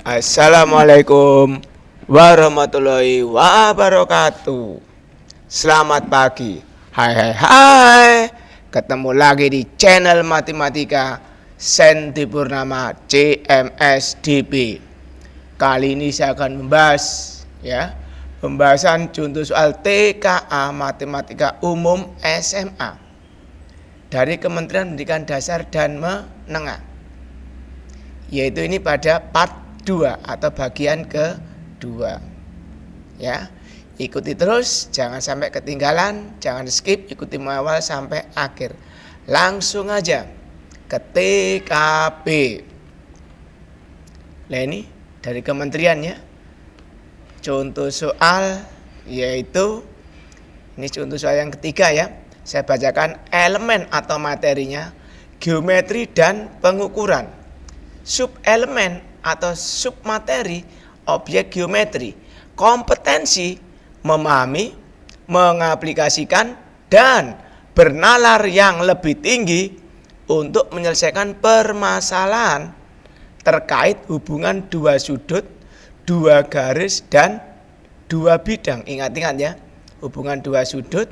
Assalamualaikum warahmatullahi wabarakatuh. Selamat pagi. Hai. Ketemu lagi di channel Matematika Senti Purnama CMSDP. Kali ini saya akan membahas pembahasan contoh soal TKA Matematika Umum SMA dari Kementerian Pendidikan Dasar dan Menengah. Yaitu ini pada part 2 atau bagian kedua. Ya. Ikuti terus, jangan sampai ketinggalan, jangan skip, ikuti mulai awal sampai akhir. Langsung aja ke TKP. Nah ini dari kementerian ya. Contoh soal yaitu ini contoh soal yang ketiga ya. Saya bacakan elemen atau materinya, geometri dan pengukuran. Subelemen atau submateri objek geometri, kompetensi memahami, mengaplikasikan, dan bernalar yang lebih tinggi untuk menyelesaikan permasalahan terkait hubungan dua sudut, dua garis, dan dua bidang. Ingat-ingat ya, hubungan dua sudut,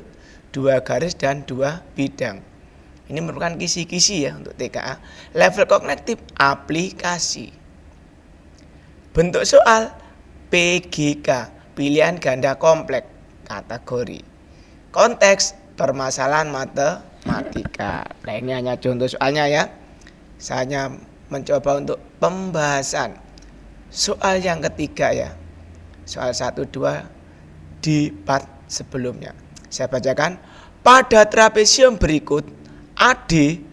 dua garis, dan dua bidang. Ini merupakan kisi-kisi ya untuk TKA. Level kognitif aplikasi. Bentuk soal PGK, pilihan ganda kompleks, kategori. Konteks permasalahan matematika. Nah ini hanya contoh soalnya ya. Saya hanya mencoba untuk pembahasan soal yang ketiga ya. Soal 1, 2 di part sebelumnya. Saya bacakan. Pada trapesium berikut AD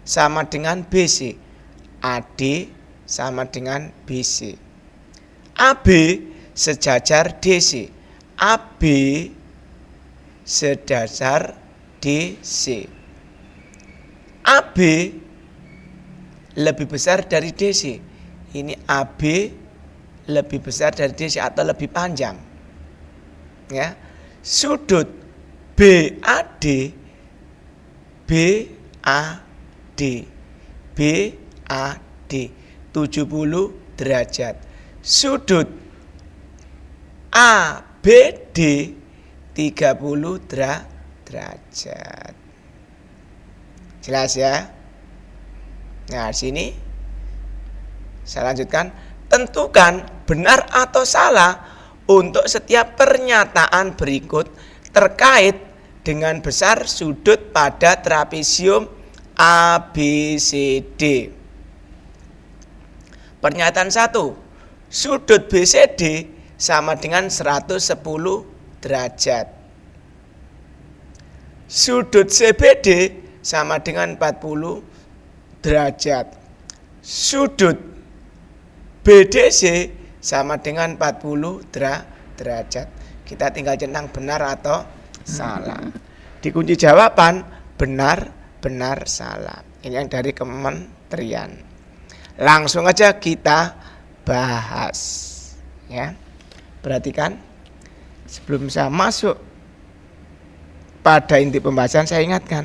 sama dengan BC. AD sama dengan BC. AB sejajar DC. AB sejajar DC. AB lebih besar dari DC. Ini AB lebih besar dari DC atau lebih panjang. Ya. Sudut BAD BAD 70 derajat. Sudut ABD 30 derajat. Jelas ya? Nah, sini saya lanjutkan. Tentukan benar atau salah untuk setiap pernyataan berikut terkait dengan besar sudut pada trapesium ABCD. Pernyataan 1. Sudut BCD sama dengan 110 derajat. Sudut CBD sama dengan 40 derajat. Sudut BDC sama dengan 40 derajat. Kita tinggal centang benar atau salah. Di kunci jawaban benar, salah. Ini yang dari kementerian. Langsung aja kita bahas ya. Perhatikan sebelum saya masuk pada inti pembahasan, saya ingatkan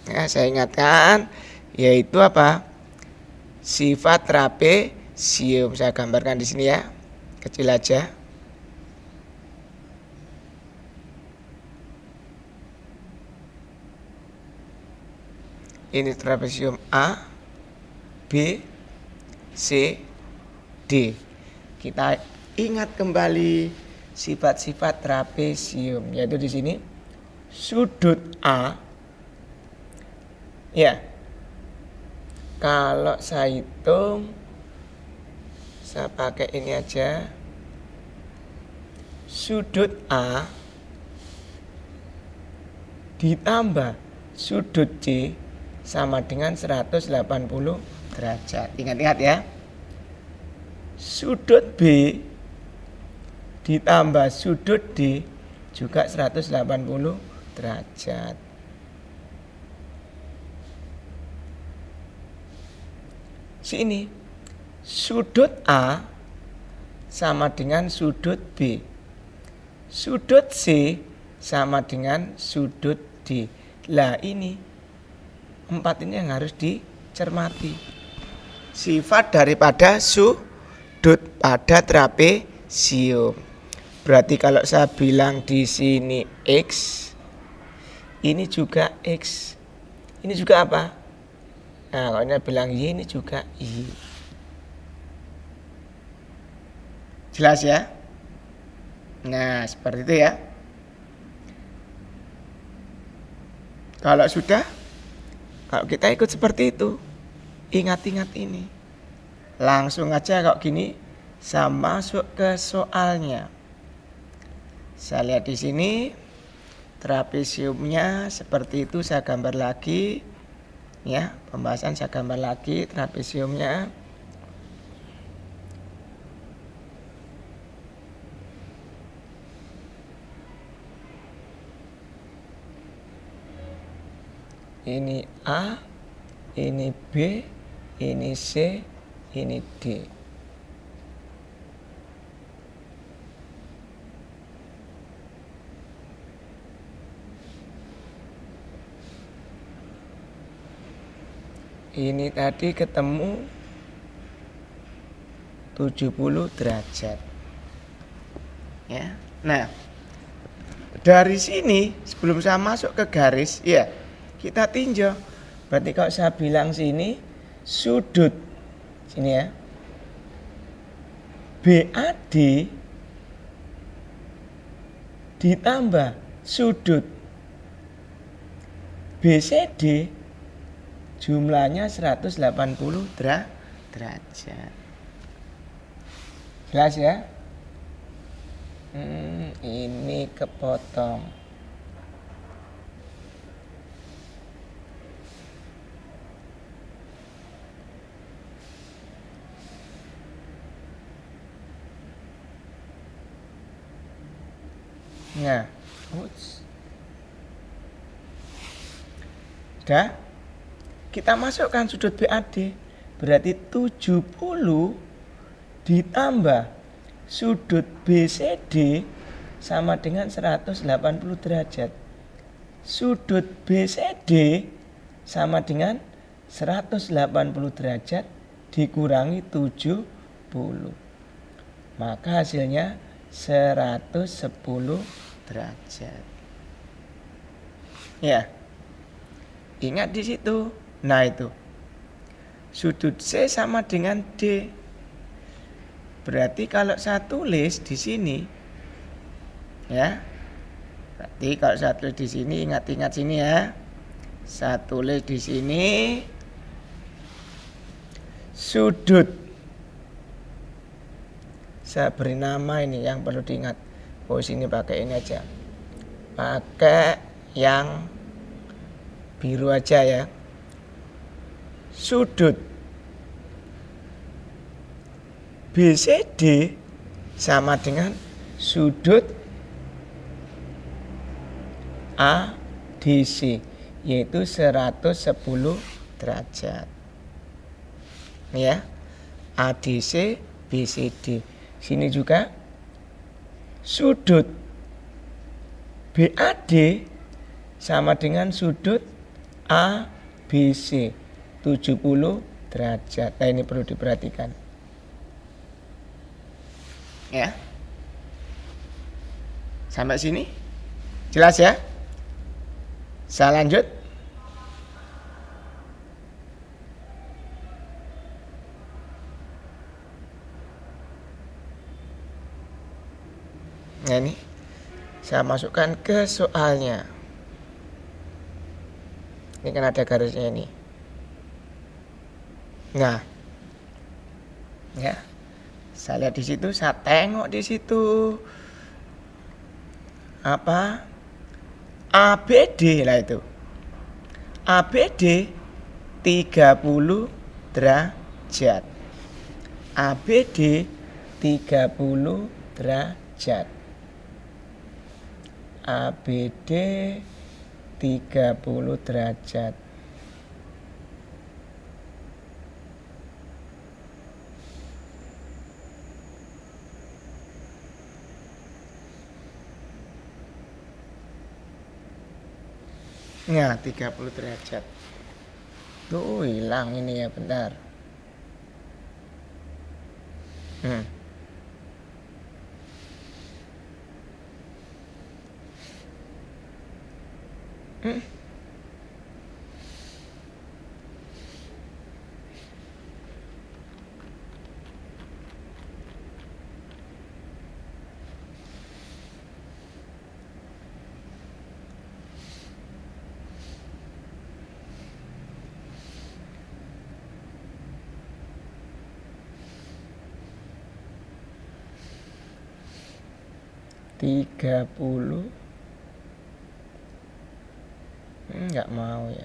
ya, yaitu apa? Sifat trapesium. Saya gambarkan di sini ya. Kecil aja. Ini trapesium A, B, C, D. Kita ingat kembali sifat-sifat trapesium, yaitu di sini sudut A. Ya. Kalau saya hitung, saya pakai ini aja. Sudut A ditambah sudut C sama dengan 180 derajat. Ingat-ingat ya. Sudut B ditambah sudut D juga 180 derajat. Sini sudut A sama dengan sudut B. Sudut C sama dengan sudut D. Lah ini 4 ini yang harus dicermati. Sifat daripada sudut pada trapesium. Berarti kalau saya bilang di sini X, ini juga X. Ini juga apa? Nah, kalau ini bilang Y, ini juga Y. Jelas ya? Nah, seperti itu ya. Kalau sudah, kalau kita ikut seperti itu, ingat-ingat ini. Langsung aja kok gini, saya masuk ke soalnya. Saya lihat di sini, trapesiumnya seperti itu, saya gambar lagi. Ya, pembahasan saya gambar lagi trapesiumnya. Ini A, ini B, ini C, ini D. Ini tadi ketemu 70 derajat. Ya. Nah, dari sini sebelum saya masuk ke garis, ya, kita tinjau. Berarti kalau saya bilang sini sudut sini ya. BAD ditambah sudut BCD jumlahnya 180 derajat. Jelas ya? Ini kepotong. Nah, sudah kita masukkan sudut BAD, berarti 70 ditambah sudut BCD sama dengan 180 derajat. Sudut BCD sama dengan 180 derajat dikurangi 70. Maka hasilnya 110 derajat. Ya. Ingat di situ. Nah, itu. Sudut C sama dengan D. Berarti kalau saya tulis di sini, ya. Berarti kalau saya tulis di sini, ingat-ingat sini ya. Saya tulis di sini sudut. Saya beri nama ini yang perlu diingat. Oh, sini pakai ini aja. Pakai yang biru aja ya. Sudut BCD sama dengan sudut ADC, yaitu 110 derajat. Ya. ADC BCD. Sini juga sudut BAD sama dengan sudut ABC 70 derajat. Nah, ini perlu diperhatikan. Ya. Sampai sini jelas ya? Saya lanjut. Nah, ini saya masukkan ke soalnya. Ini kan ada garisnya ini. Nah, ya, saya lihat di situ, saya tengok di situ apa ABD lah itu. ABD 30 derajat. ABD 30 derajat. ABD 30 derajat. Nah, 30 derajat. Tuh hilang ini ya, bentar. Hmm. Hmm. Tiga puluh. Nggak mau ya.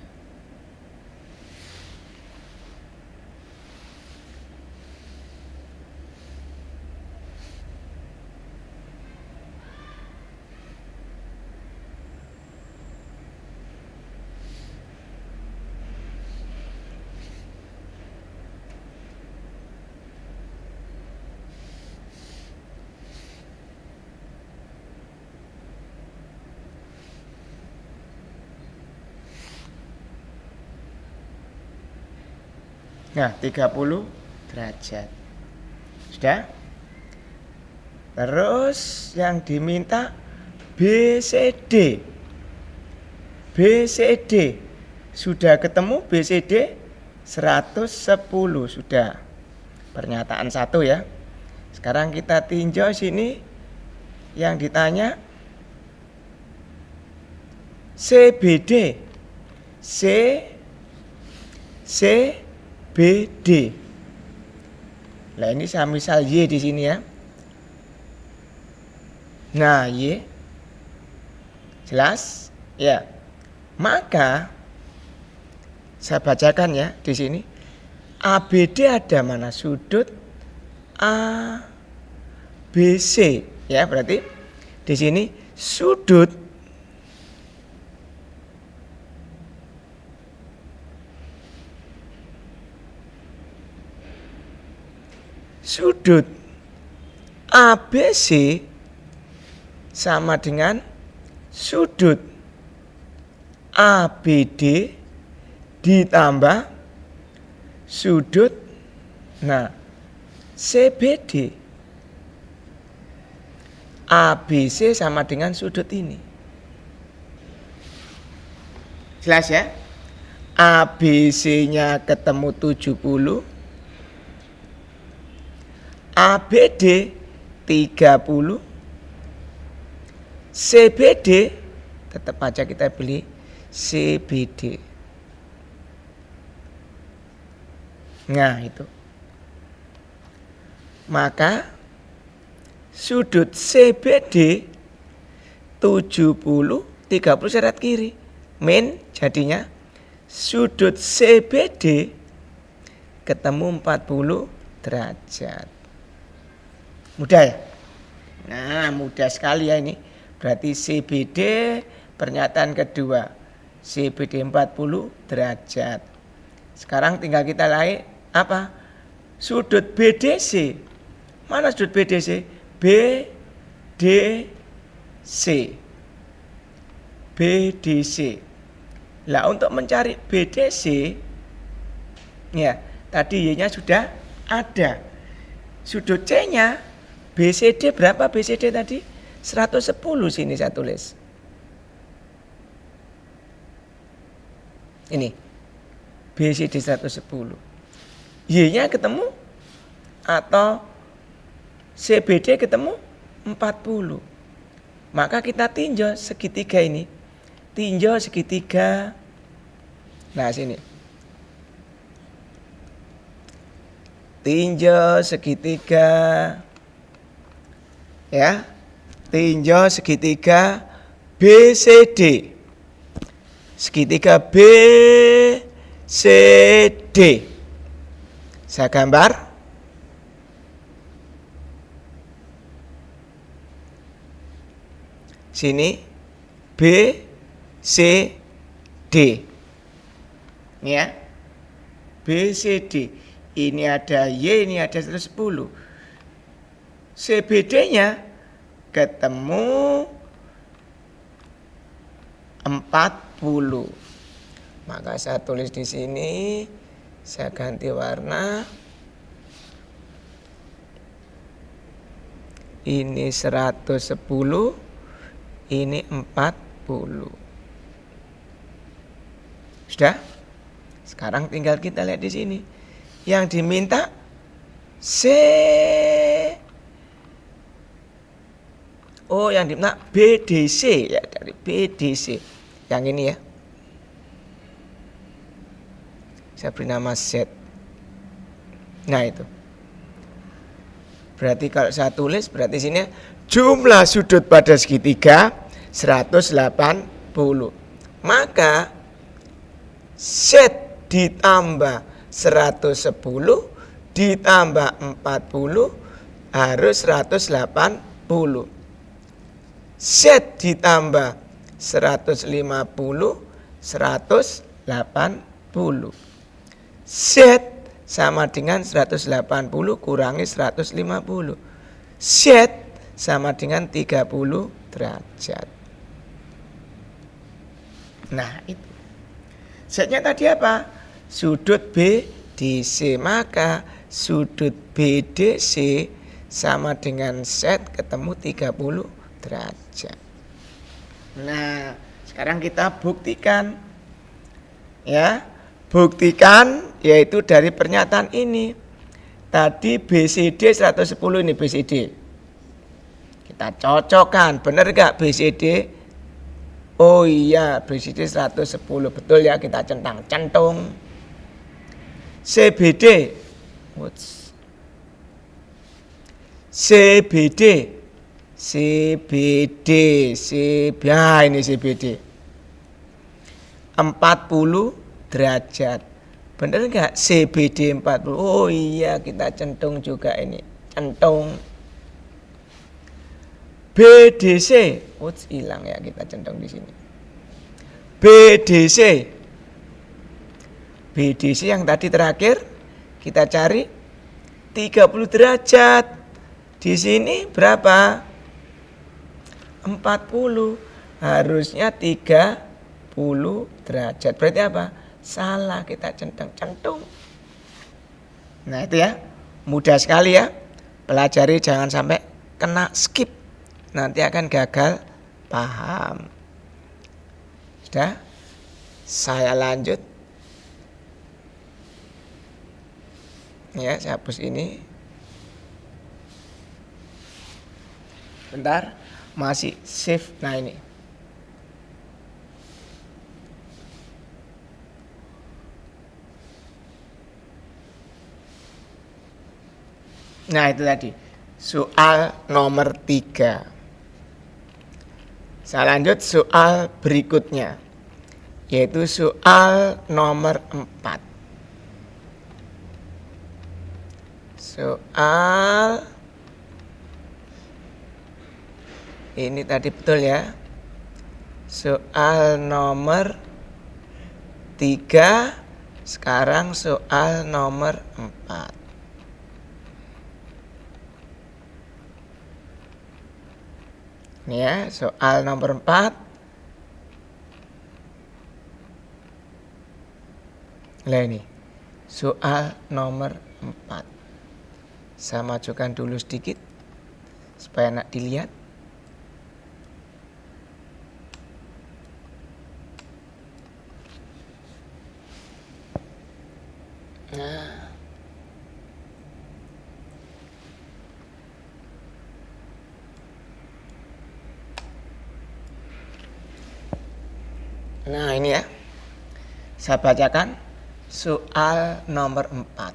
Nah, 30 derajat. Sudah? Terus yang diminta BCD. BCD. Sudah ketemu BCD 110 sudah. Pernyataan 1 ya. Sekarang kita tinjau sini yang ditanya CBD. CBD. Nah, ini saya misal Y di sini ya. Nah, Y. Jelas? Ya. Maka saya bacakan ya di sini. ABD ada mana? Sudut ABC ya, berarti di sini sudut ABC sama dengan sudut ABD ditambah sudut CBD. ABC sama dengan sudut ini. Jelas ya? ABC-nya ketemu 70, ABD 30, CBD tetap aja kita pilih CBD. Nah, itu. Maka sudut CBD 70, 30 seret kiri. Min jadinya sudut CBD ketemu 40 derajat. Mudah ya? Nah, mudah sekali ya ini. Berarti CBD pernyataan kedua. CBD 40 derajat. Sekarang tinggal kita naik apa? Sudut BDC. Mana sudut BDC? BDC. BDC. Lah, untuk mencari BDC ya, tadi Y-nya sudah ada. Sudut C-nya BCD berapa BCD tadi? 110 sini saya tulis. Ini BCD 110. Y-nya ketemu atau CBD ketemu 40. Maka kita tinjau segitiga ini. Tinjau segitiga. Nah, sini. Tinjau segitiga. Ya. Tinjau segitiga BCD. Segitiga BCD. Saya gambar. Sini BCD. Ini ya. BCD. Ini ada Y, ini ada 110. CBD-nya ketemu 40. Maka saya tulis di sini, saya ganti warna. Ini 110, ini 40. Sudah? Sekarang tinggal kita lihat di sini. Yang diminta C. Oh, yang diminta BDC ya, dari BDC. Yang ini ya. Saya beri nama Z. Nah, itu. Berarti kalau saya tulis, berarti sini jumlah sudut pada segitiga 180. Maka Z ditambah 110 ditambah 40 harus 180. Z ditambah 150 180. Z sama dengan 180 kurangi 150. Z sama dengan 30 derajat. Nah, itu. Z-nya tadi apa? Sudut BDC. Maka sudut BDC sama dengan Z ketemu 30 derajat. Nah, sekarang kita buktikan. Ya. Buktikan yaitu dari pernyataan ini. Tadi BCD 110, ini BCD. Kita cocokkan, benar gak BCD? Oh iya, BCD 110, betul ya, kita centang-centung. CBD. CBD. Ya ini CBD. 40 derajat. Benar enggak? CBD 40. Oh iya, kita centung juga ini. Centung. BDC. Hilang ya, kita centung di sini. BDC. BDC yang tadi terakhir kita cari 30 derajat. Di sini berapa? 40. Harusnya 30 derajat. Berarti apa? Salah, kita centung. Nah, itu ya. Mudah sekali ya. Pelajari, jangan sampai kena skip. Nanti akan gagal paham. Sudah? Saya lanjut. Ya, saya hapus ini. Bentar, masih save. Nah, ini. Nah, itu tadi. Soal nomor 3. Saya lanjut soal berikutnya. Yaitu soal nomor 4. Soal ini tadi betul ya. Soal nomor 3. Sekarang soal nomor 4. Ini ya, soal nomor 4. Nah ini, soal nomor 4. Saya majukan dulu sedikit supaya enak dilihat. Nah ini ya, saya bacakan soal nomor 4.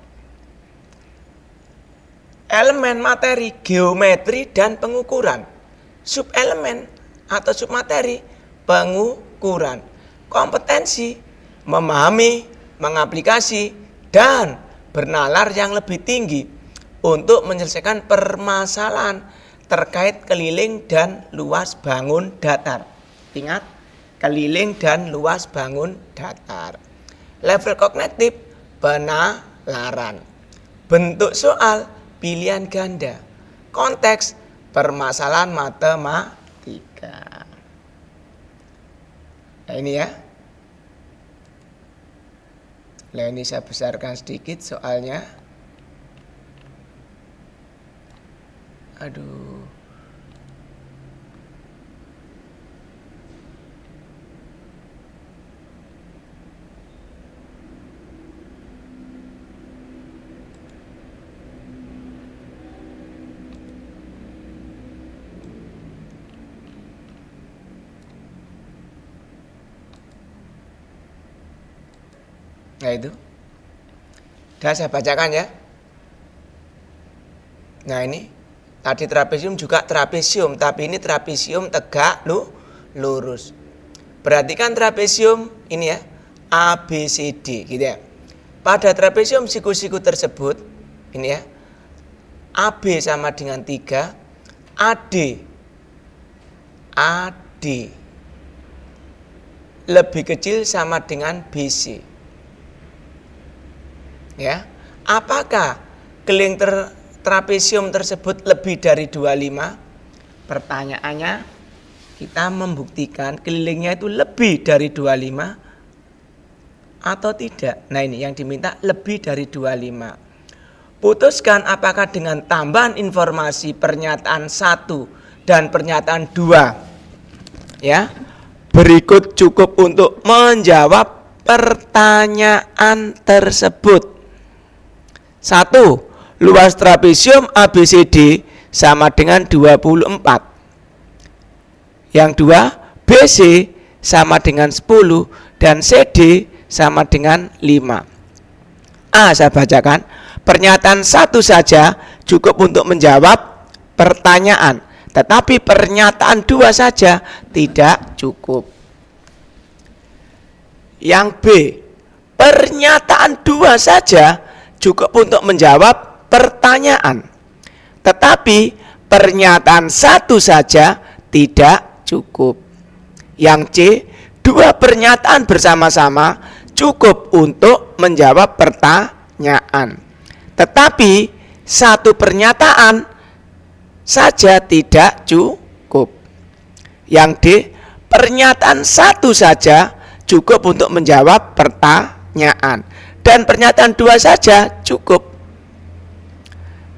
Elemen materi, geometri, dan pengukuran. Subelemen atau submateri, pengukuran. Kompetensi, memahami, mengaplikasi, dan bernalar yang lebih tinggi untuk menyelesaikan permasalahan terkait keliling dan luas bangun datar. Ingat, keliling dan luas bangun datar. Level kognitif, penalaran. Bentuk soal, pilihan ganda. Konteks, permasalahan matematika. Nah ini ya. Nah, ini saya besarkan sedikit soalnya. Aduh. Nah itu. Sudah saya bacakan ya. Nah ini. Tadi trapesium juga trapesium, tapi ini trapesium tegak lurus. Perhatikan trapesium ini ya, ABCD gitu ya. Pada trapesium siku-siku tersebut, ini ya, AB sama dengan 3, AD lebih kecil sama dengan BC. Ya, apakah keling trapesium tersebut lebih dari 25? Pertanyaannya, kita membuktikan kelilingnya itu lebih dari 25 atau tidak. Nah ini yang diminta lebih dari 25. Putuskan apakah dengan tambahan informasi pernyataan 1 dan pernyataan 2 ya, berikut cukup untuk menjawab pertanyaan tersebut. 1. Luas trapesium ABCD sama dengan 24. Yang 2, BC sama dengan 10 dan CD sama dengan 5. Saya bacakan. Pernyataan 1 saja cukup untuk menjawab pertanyaan, tetapi pernyataan 2 saja tidak cukup. Yang B, pernyataan 2 saja cukup untuk menjawab pertanyaan, tetapi pernyataan 1 saja tidak cukup. Yang C, 2 pernyataan bersama-sama cukup untuk menjawab pertanyaan, tetapi 1 pernyataan saja tidak cukup. Yang D, pernyataan 1 saja cukup untuk menjawab pertanyaan dan pernyataan 2 saja cukup.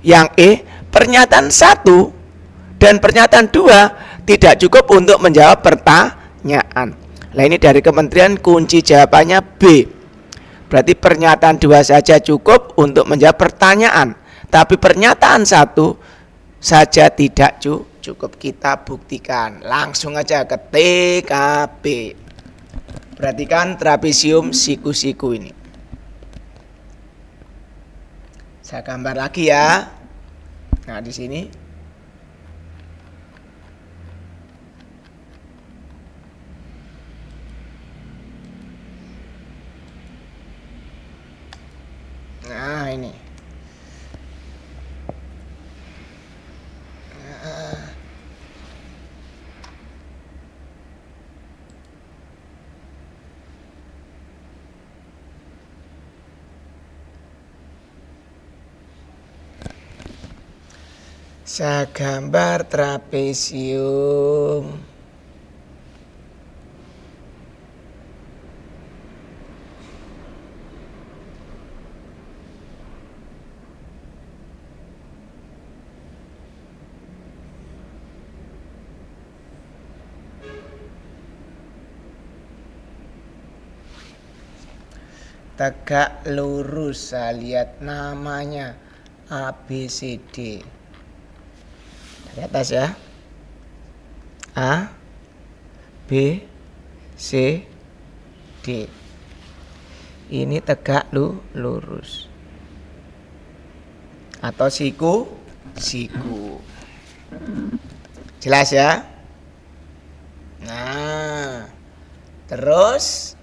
Yang E, pernyataan 1 dan pernyataan 2 tidak cukup untuk menjawab pertanyaan. Nah ini dari kementerian kunci jawabannya B. Berarti pernyataan 2 saja cukup untuk menjawab pertanyaan, tapi pernyataan 1 saja tidak cukup. Kita buktikan. Langsung aja ke TKP. Perhatikan trapesium siku-siku ini. Saya gambar lagi ya. Nah, di sini. Nah, ini. Saya gambar trapesium. Tegak lurus, saya lihat namanya ABCD. Dari atas ya. A, B, C, D. Ini tegak lurus. Atau siku. Jelas ya? Nah, terus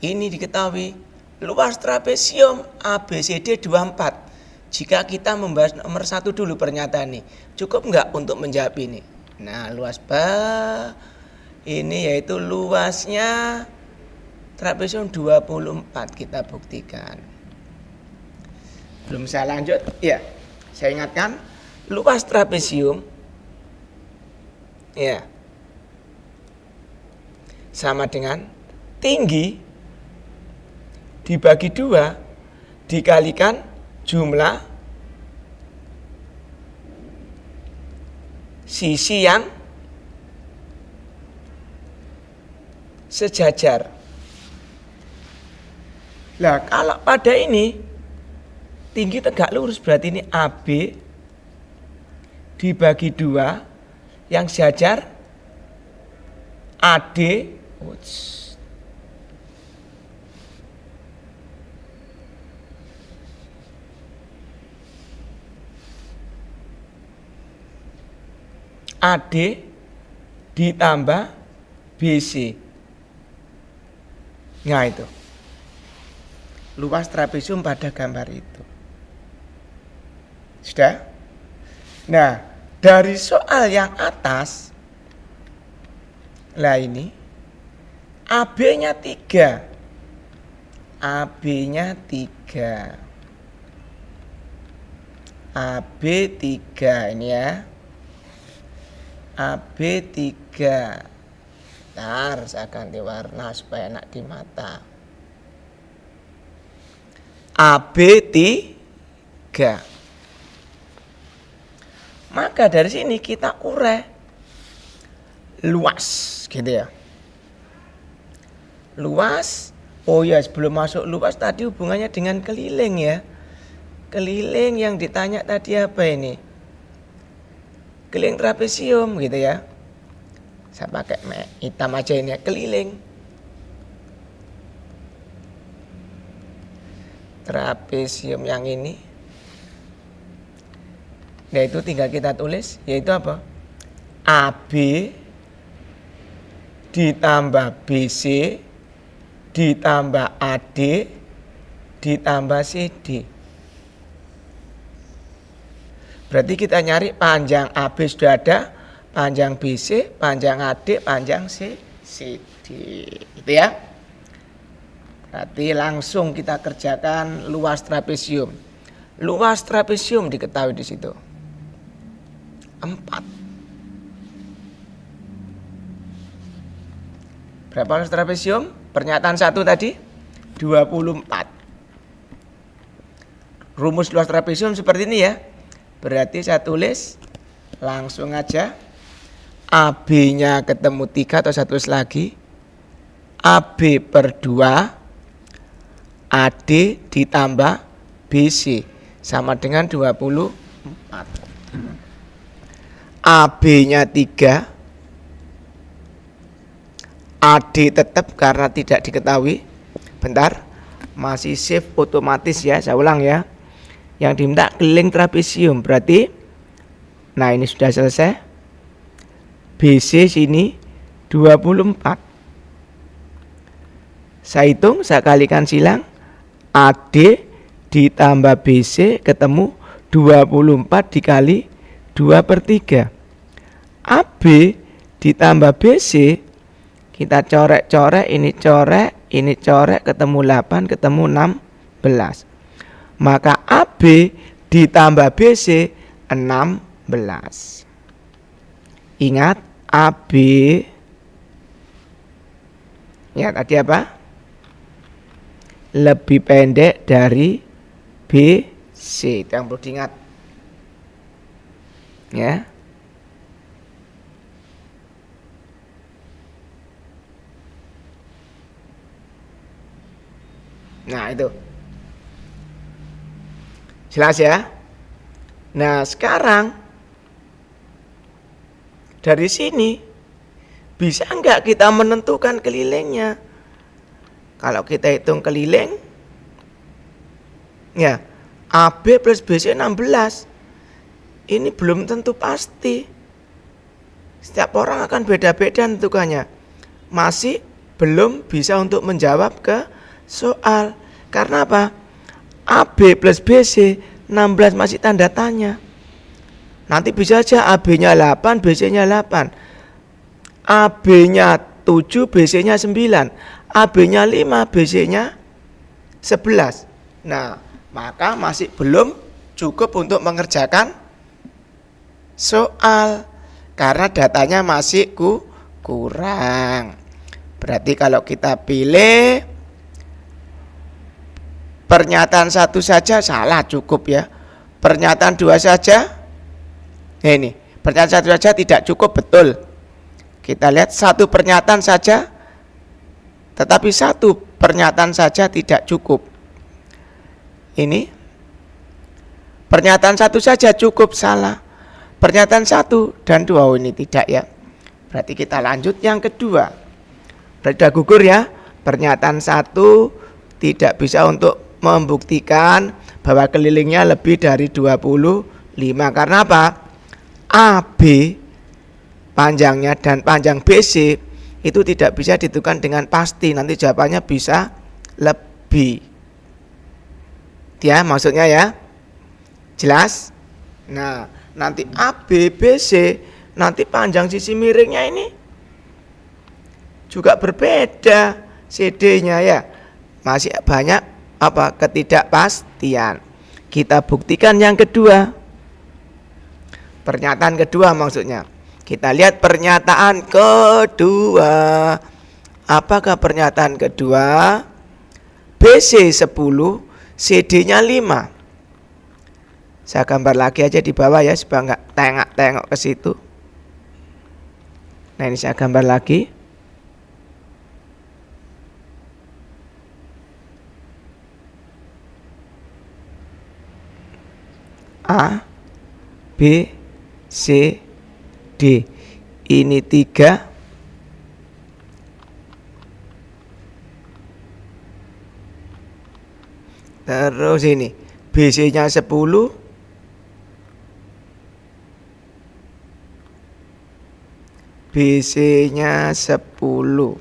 ini diketahui luas trapesium ABCD 24. Jika kita membahas nomor 1 dulu pernyataan ini, cukup enggak untuk menjawab ini? Nah, luas ini yaitu luasnya trapesium 24, kita buktikan. Belum saya lanjut, ya. Saya ingatkan, luas trapesium ya sama dengan tinggi dibagi 2 dikalikan jumlah sisi yang sejajar. Nah, kalau pada ini tinggi tegak lurus berarti ini AB dibagi 2 yang sejajar AD. AD ditambah BC. Nah itu luas trapesium pada gambar itu. Sudah? Nah, dari soal yang atas, lah ini AB-nya 3. AB-nya 3. AB 3 ini ya. AB 3. Bentar, saya ganti warna supaya enak di mata. AB 3. Maka dari sini kita urai luas, gitu ya. Luas. Oh ya, sebelum masuk luas tadi hubungannya dengan keliling ya. Keliling yang ditanya tadi apa ini? Keliling trapesium gitu ya. Saya pakai hitam aja ini ya, keliling. Trapesium yang ini. Nah itu tinggal kita tulis, yaitu apa? AB ditambah BC ditambah AD ditambah CD. Berarti kita nyari panjang AB sudah ada, panjang BC, panjang AD, panjang CD. Gitu ya. Berarti langsung kita kerjakan luas trapesium. Luas trapesium diketahui di situ. 4. Berapa luas trapesium? Pernyataan 1 tadi 24. Rumus luas trapesium seperti ini ya. Berarti saya tulis langsung aja AB-nya ketemu 3 atau saya tulis lagi AB per 2 AD ditambah BC sama dengan 24. AB-nya 3, AD tetap karena tidak diketahui. Bentar, masih save otomatis ya, saya ulang ya. Yang diminta keliling trapesium berarti, nah ini sudah selesai. BC sini 24. Saya hitung, saya kalikan silang. AD ditambah BC ketemu 24 dikali 2/3. AB ditambah BC kita corek-corek, ini corek ketemu 8 ketemu 16. Maka AB ditambah BC 16. Ingat AB ya tadi apa? Lebih pendek dari BC. Itu yang perlu diingat. Ya. Nah, itu. Jelas ya? Nah, sekarang dari sini bisa enggak kita menentukan kelilingnya? Kalau kita hitung keliling, ya AB plus BC 16. Ini belum tentu pasti. Setiap orang akan beda-beda tentukannya. Masih belum bisa untuk menjawab ke soal. Karena apa? AB plus BC 16 masih tanda tanya. Nanti bisa aja AB-nya 8, BC-nya 8. AB-nya 7, BC-nya 9. AB-nya 5, BC-nya 11. Nah, maka masih belum cukup untuk mengerjakan soal. Karena datanya masih kurang. Berarti kalau kita pilih Pernyataan 1 saja salah, cukup ya. Pernyataan 2 saja, ini pernyataan 1 saja tidak cukup, betul. Kita lihat 1 pernyataan saja, tetapi 1 pernyataan saja tidak cukup. Ini pernyataan 1 saja cukup, salah. Pernyataan 1 dan 2, oh ini tidak ya. Berarti kita lanjut yang kedua. Berarti sudah gugur ya. Pernyataan 1 tidak bisa untuk membuktikan bahwa kelilingnya lebih dari 25. Karena apa? AB panjangnya dan panjang BC itu tidak bisa ditentukan dengan pasti. Nanti jawabannya bisa lebih. Ya, maksudnya ya. Jelas? Nah, nanti AB BC, nanti panjang sisi miringnya ini juga berbeda CD-nya ya. Masih banyak ketidakpastian. Kita buktikan yang kedua. Pernyataan kedua maksudnya. Kita lihat pernyataan kedua. Apakah pernyataan kedua? BC 10, CD-nya 5. Saya gambar lagi aja di bawah ya, supaya nggak tengok ke situ. Nah, ini saya gambar lagi. A, B, C, D. Ini 3. Terus ini BC-nya 10. BC-nya 10.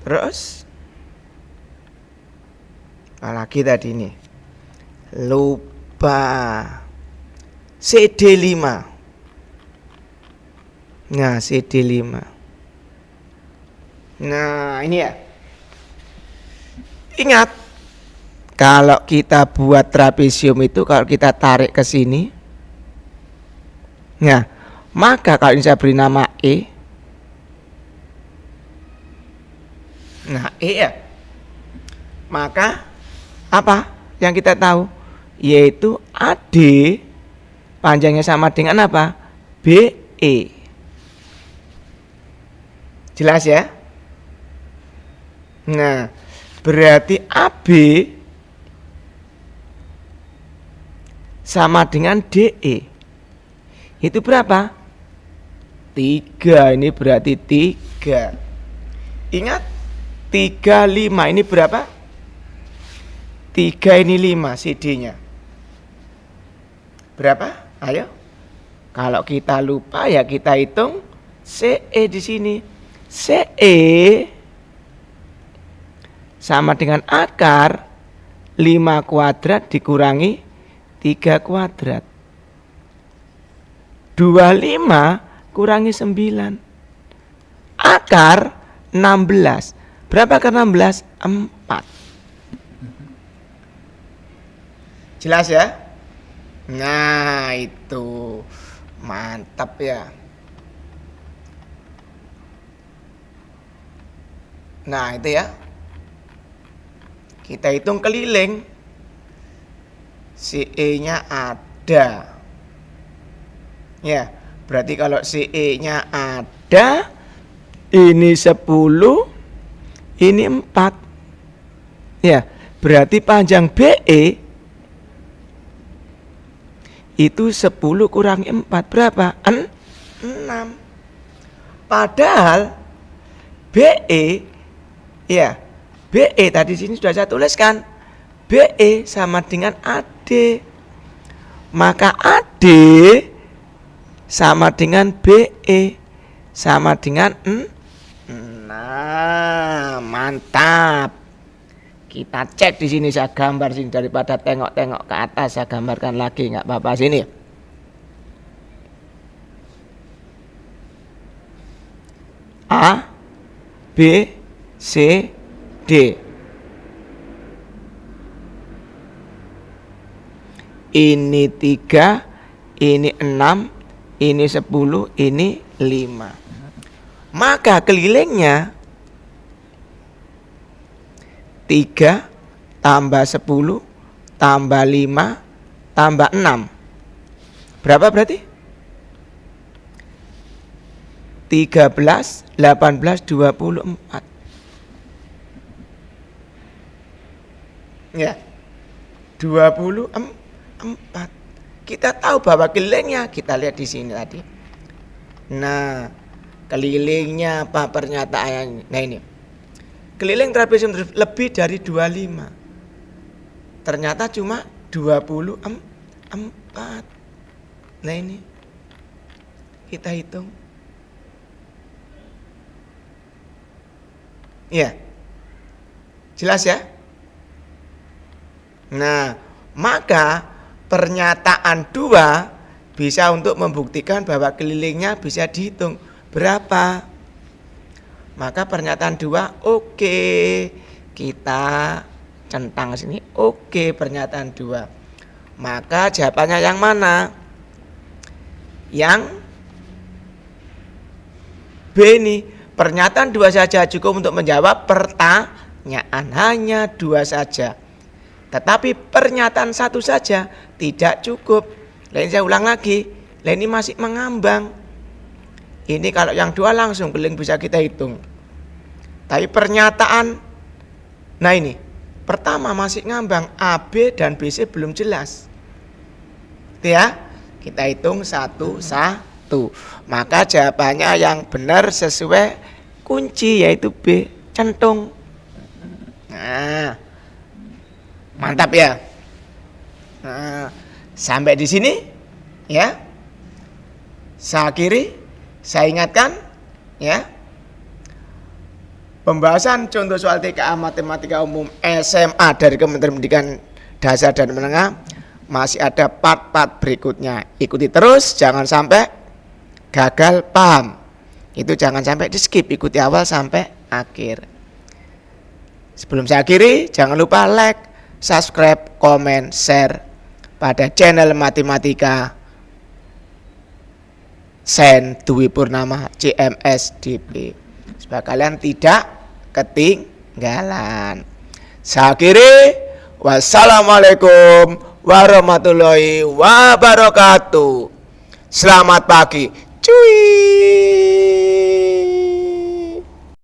Terus apalagi tadi nih, lupa CD 5. Nah, CD 5. Nah, ini ya. Ingat, kalau kita buat trapesium itu, kalau kita tarik ke sini, nah, maka kalau ini saya beri nama E. Nah, E ya. Maka apa yang kita tahu? Yaitu AD panjangnya sama dengan apa? BE. Jelas ya? Nah, berarti AB sama dengan DE. Itu berapa? 3. Ini berarti 3. Ingat, 3, 5. Ini berapa? 3 ini 5 CD-nya. Berapa? Ayo. Kalau kita lupa ya kita hitung CE di sini. CE sama dengan akar 5 kuadrat dikurangi 3 kuadrat. 25 kurangi 9. Akar 16. Berapa akar 16? 4. Jelas ya? Nah, itu mantap ya. Nah, itu ya. Kita hitung keliling. CE-nya ada. Ya, berarti kalau CE-nya ada, ini 10, ini 4. Ya, berarti panjang BE itu 10 kurangi 4 berapa? 6. Padahal BE ya, BE tadi sini sudah saya tuliskan. BE sama dengan AD. Maka AD sama dengan BE sama dengan 6. Mantap. Kita cek di sini, saya gambar sini, daripada tengok-tengok ke atas saya gambarkan lagi, nggak apa-apa sini. A, B, C, D. ini 3, ini 6, ini 10, ini 5. Maka kelilingnya 3 tambah 10 tambah 5 tambah 6. Berapa berarti? 13, 18, 24. Ya. 24. Kita tahu bahwa kelilingnya, kita lihat di sini tadi. Nah, kelilingnya apa pernyataannya? Nah ini. Keliling trapesium lebih dari 25. Ternyata cuma 24. Nah ini. Kita hitung. Ya. Jelas ya? Nah, maka pernyataan 2 bisa untuk membuktikan bahwa kelilingnya bisa dihitung berapa. Maka pernyataan 2 oke. Kita centang sini oke pernyataan 2. Maka jawabannya yang mana? Yang B nih. Pernyataan 2 saja cukup untuk menjawab pertanyaan. Hanya 2 saja. Tetapi pernyataan 1 saja tidak cukup. Lain saya ulang lagi. Lain ini masih mengambang. Ini kalau yang 2 langsung keliling bisa kita hitung. Tapi pernyataan, nah ini, pertama masih ngambang, AB dan BC belum jelas. Itu ya, kita hitung 1-1. Maka jawabannya yang benar sesuai kunci yaitu B, centung. Nah, mantap ya. Nah, sampai di sini ya. Saya akhiri, saya ingatkan ya. Pembahasan contoh soal TKA Matematika Umum SMA dari Kementerian Pendidikan Dasar dan Menengah masih ada part-part berikutnya. Ikuti terus, jangan sampai gagal paham. Itu jangan sampai di skip, ikuti awal sampai akhir. Sebelum saya akhiri, jangan lupa like, subscribe, komen, share pada channel Matematika Sen Dwi Purnama CMSDP supaya kalian tidak ketinggalan. Saya akhiri, wassalamualaikum warahmatullahi wabarakatuh. Selamat pagi, cuy.